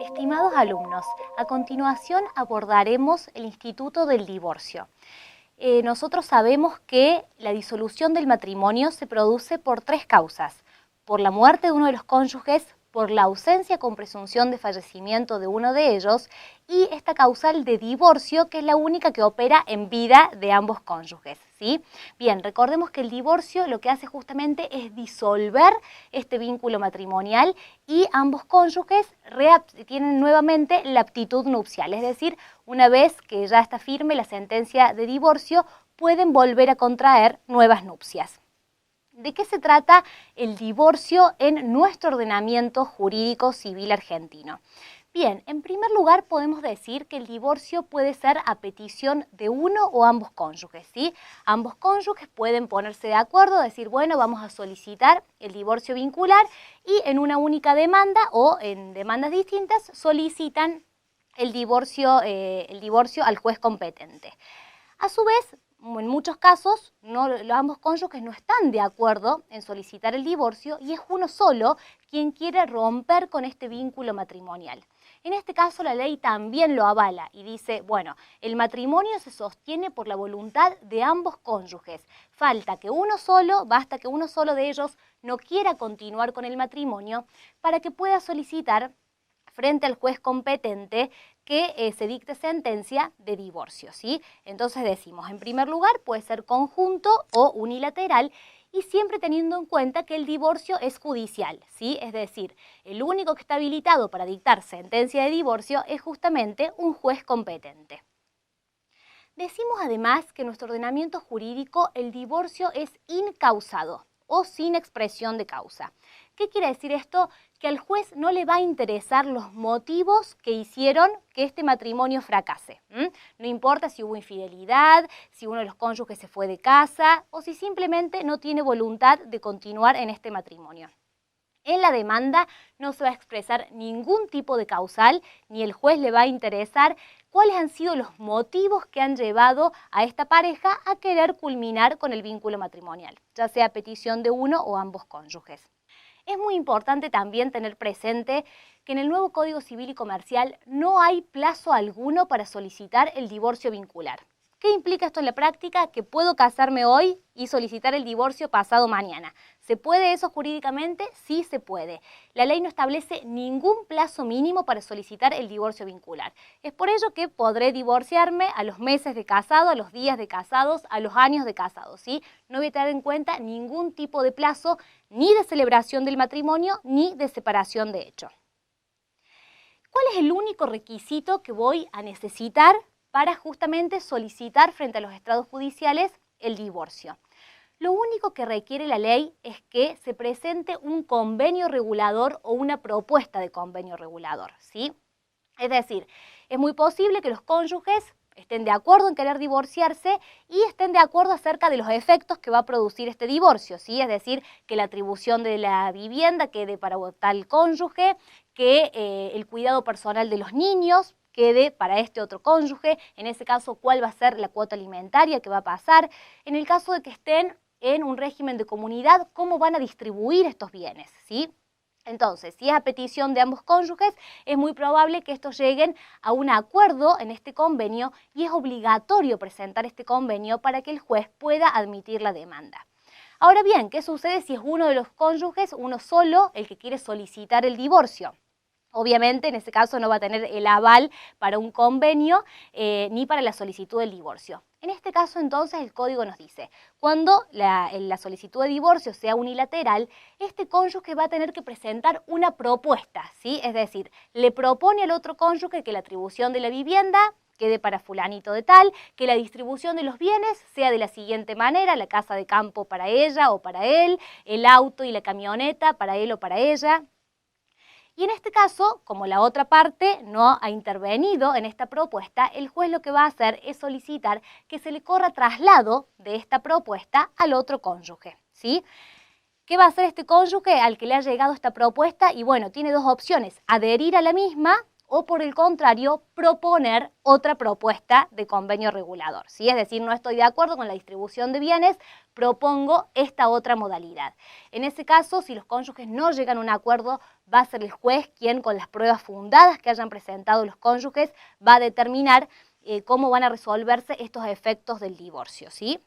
Estimados alumnos, a continuación abordaremos el Instituto del Divorcio. Nosotros sabemos que la disolución del matrimonio se produce por tres causas: por la muerte de uno de los cónyuges, por la ausencia con presunción de fallecimiento de uno de ellos y esta causal de divorcio, que es la única que opera en vida de ambos cónyuges, ¿sí? Bien, recordemos que el divorcio lo que hace justamente es disolver este vínculo matrimonial y ambos cónyuges tienen nuevamente la aptitud nupcial, es decir, una vez que ya está firme la sentencia de divorcio, pueden volver a contraer nuevas nupcias. ¿De qué se trata el divorcio en nuestro ordenamiento jurídico civil argentino? Bien, en primer lugar podemos decir que el divorcio puede ser a petición de uno o ambos cónyuges, ¿sí? Ambos cónyuges pueden ponerse de acuerdo, decir, bueno, vamos a solicitar el divorcio vincular y en una única demanda o en demandas distintas solicitan el divorcio al juez competente. A su vez, en muchos casos, ambos cónyuges no están de acuerdo en solicitar el divorcio y es uno solo quien quiere romper con este vínculo matrimonial. En este caso, la ley también lo avala y dice, bueno, el matrimonio se sostiene por la voluntad de ambos cónyuges. Basta que uno solo de ellos no quiera continuar con el matrimonio para que pueda solicitar frente al juez competente que se dicte sentencia de divorcio, ¿sí? Entonces decimos, en primer lugar, puede ser conjunto o unilateral y siempre teniendo en cuenta que el divorcio es judicial, ¿sí? Es decir, el único que está habilitado para dictar sentencia de divorcio es justamente un juez competente. Decimos además que en nuestro ordenamiento jurídico el divorcio es incausado o sin expresión de causa. ¿Qué quiere decir esto? Que al juez no le va a interesar los motivos que hicieron que este matrimonio fracase. No importa si hubo infidelidad, si uno de los cónyuges se fue de casa o si simplemente no tiene voluntad de continuar en este matrimonio. En la demanda no se va a expresar ningún tipo de causal, ni el juez le va a interesar cuáles han sido los motivos que han llevado a esta pareja a querer culminar con el vínculo matrimonial, ya sea a petición de uno o ambos cónyuges. Es muy importante también tener presente que en el nuevo Código Civil y Comercial no hay plazo alguno para solicitar el divorcio vincular. ¿Qué implica esto en la práctica? Que puedo casarme hoy y solicitar el divorcio pasado mañana. ¿Se puede eso jurídicamente? Sí se puede. La ley no establece ningún plazo mínimo para solicitar el divorcio vincular. Es por ello que podré divorciarme a los meses de casado, a los días de casados, a los años de casados, ¿sí? No voy a tener en cuenta ningún tipo de plazo, ni de celebración del matrimonio, ni de separación de hecho. ¿Cuál es el único requisito que voy a necesitar para justamente solicitar frente a los estrados judiciales el divorcio? Lo único que requiere la ley es que se presente un convenio regulador o una propuesta de convenio regulador, ¿sí? Es decir, es muy posible que los cónyuges estén de acuerdo en querer divorciarse y estén de acuerdo acerca de los efectos que va a producir este divorcio, ¿sí? Es decir, que la atribución de la vivienda quede para tal cónyuge, que el cuidado personal de los niños quede para este otro cónyuge, en ese caso cuál va a ser la cuota alimentaria que va a pasar, en el caso de que estén en un régimen de comunidad, cómo van a distribuir estos bienes, ¿sí? Entonces, si es a petición de ambos cónyuges, es muy probable que estos lleguen a un acuerdo en este convenio y es obligatorio presentar este convenio para que el juez pueda admitir la demanda. Ahora bien, ¿qué sucede si es uno de los cónyuges, uno solo, el que quiere solicitar el divorcio? Obviamente, en ese caso no va a tener el aval para un convenio ni para la solicitud del divorcio. En este caso, entonces, el código nos dice, cuando la solicitud de divorcio sea unilateral, este cónyuge va a tener que presentar una propuesta, ¿sí? Es decir, le propone al otro cónyuge que la atribución de la vivienda quede para fulanito de tal, que la distribución de los bienes sea de la siguiente manera: la casa de campo para ella o para él, el auto y la camioneta para él o para ella. Y en este caso, como la otra parte no ha intervenido en esta propuesta, el juez lo que va a hacer es solicitar que se le corra traslado de esta propuesta al otro cónyuge, ¿sí? ¿Qué va a hacer este cónyuge al que le ha llegado esta propuesta? Y bueno, tiene dos opciones: adherir a la misma o, por el contrario, proponer otra propuesta de convenio regulador, ¿sí? Es decir, no estoy de acuerdo con la distribución de bienes, propongo esta otra modalidad. En ese caso, si los cónyuges no llegan a un acuerdo, va a ser el juez quien, con las pruebas fundadas que hayan presentado los cónyuges, va a determinar cómo van a resolverse estos efectos del divorcio, ¿sí?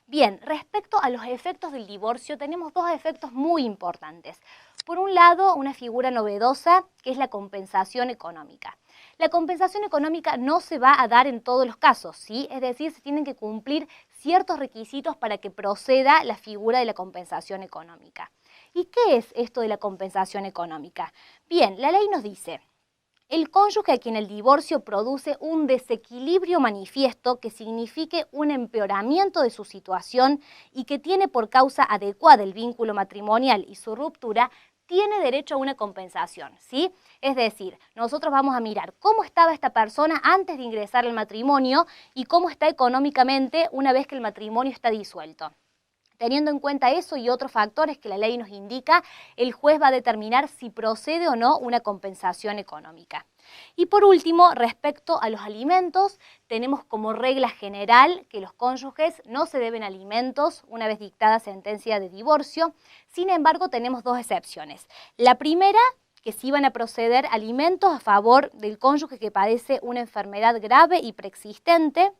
Bien, respecto a los efectos del divorcio, tenemos dos efectos muy importantes. Por un lado, una figura novedosa, que es la compensación económica. La compensación económica no se va a dar en todos los casos, ¿sí? Es decir, se tienen que cumplir ciertos requisitos para que proceda la figura de la compensación económica. ¿Y qué es esto de la compensación económica? Bien, la ley nos dice: el cónyuge a quien el divorcio produce un desequilibrio manifiesto que signifique un empeoramiento de su situación y que tiene por causa adecuada el vínculo matrimonial y su ruptura, tiene derecho a una compensación, ¿sí? Es decir, nosotros vamos a mirar cómo estaba esta persona antes de ingresar al matrimonio y cómo está económicamente una vez que el matrimonio está disuelto. Teniendo en cuenta eso y otros factores que la ley nos indica, el juez va a determinar si procede o no una compensación económica. Y por último, respecto a los alimentos, tenemos como regla general que los cónyuges no se deben alimentos una vez dictada sentencia de divorcio. Sin embargo, tenemos dos excepciones. La primera, que sí van a proceder alimentos a favor del cónyuge que padece una enfermedad grave y preexistente,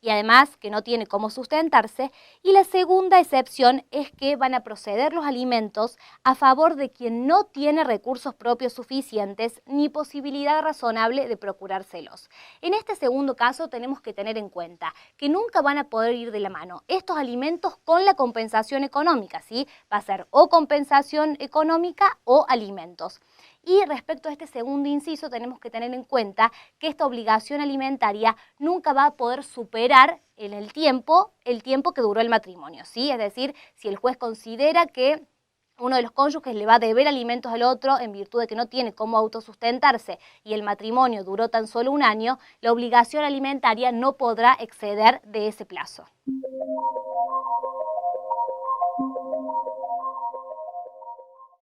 y además que no tiene cómo sustentarse. Y la segunda excepción es que van a proceder los alimentos a favor de quien no tiene recursos propios suficientes ni posibilidad razonable de procurárselos. En este segundo caso tenemos que tener en cuenta que nunca van a poder ir de la mano estos alimentos con la compensación económica, ¿sí? Va a ser o compensación económica o alimentos. Y respecto a este segundo inciso tenemos que tener en cuenta que esta obligación alimentaria nunca va a poder superar en el tiempo que duró el matrimonio, ¿sí? Es decir, si el juez considera que uno de los cónyuges le va a deber alimentos al otro en virtud de que no tiene cómo autosustentarse y el matrimonio duró tan solo un año, la obligación alimentaria no podrá exceder de ese plazo.